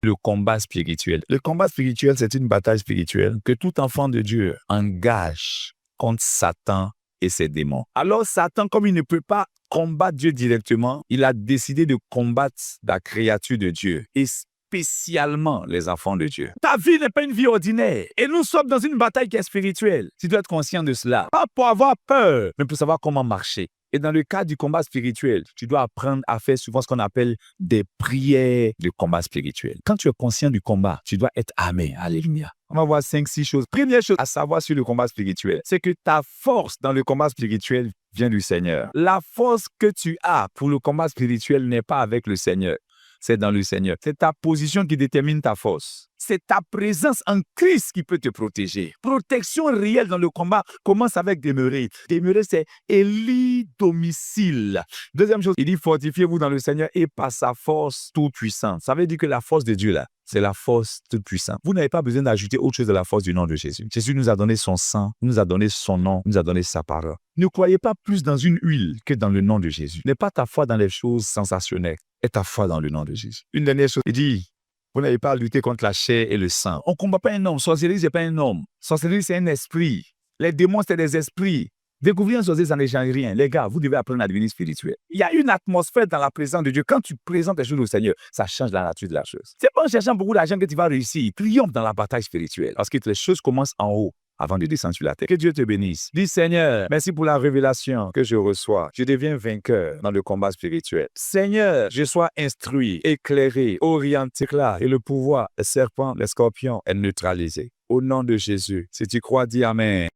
Le combat spirituel. Le combat spirituel, c'est une bataille spirituelle que tout enfant de Dieu engage contre Satan et ses démons. Alors Satan, comme il ne peut pas combattre Dieu directement, il a décidé de combattre la créature de Dieu et spécialement les enfants de Dieu. Ta vie n'est pas une vie ordinaire et nous sommes dans une bataille qui est spirituelle. Tu dois être conscient de cela. Pas pour avoir peur, mais pour savoir comment marcher. Et dans le cadre du combat spirituel, tu dois apprendre à faire souvent ce qu'on appelle des prières de combat spirituel. Quand tu es conscient du combat, tu dois être armé. Alléluia. On va voir 5-6 choses. Première chose à savoir sur le combat spirituel, c'est que ta force dans le combat spirituel vient du Seigneur. La force que tu as pour le combat spirituel n'est pas avec le Seigneur. C'est dans le Seigneur. C'est ta position qui détermine ta force. C'est ta présence en Christ qui peut te protéger. Protection réelle dans le combat commence avec demeurer. Demeurer, c'est élire domicile. Deuxième chose, il dit fortifiez-vous dans le Seigneur et par sa force toute puissante. Ça veut dire que la force de Dieu, là, c'est la force toute puissante. Vous n'avez pas besoin d'ajouter autre chose à la force du nom de Jésus. Jésus nous a donné son sang, nous a donné son nom, nous a donné sa parole. Ne croyez pas plus dans une huile que dans le nom de Jésus. N'aie pas ta foi dans les choses sensationnelles. Et ta foi dans le nom de Jésus. Une dernière chose, il dit, vous n'avez pas à lutter contre la chair et le sang. On ne combat pas un homme. Sorcellerie, ce n'est pas un homme. Sorcellerie, c'est un esprit. Les démons, c'est des esprits. Découvrir un sorcier, ça ne change rien. Les gars, vous devez apprendre à devenir spirituel. Il y a une atmosphère dans la présence de Dieu. Quand tu présentes les choses au Seigneur, ça change la nature de la chose. Ce n'est pas en cherchant beaucoup d'argent que tu vas réussir. Triomphe dans la bataille spirituelle. Parce que les choses commencent en haut avant de descendre sur la terre. Que Dieu te bénisse. Dis Seigneur, merci pour la révélation que je reçois. Je deviens vainqueur dans le combat spirituel. Seigneur, je sois instruit, éclairé, orienté là et le pouvoir, les serpents, les scorpions est neutralisé. Au nom de Jésus, si tu crois, dis Amen.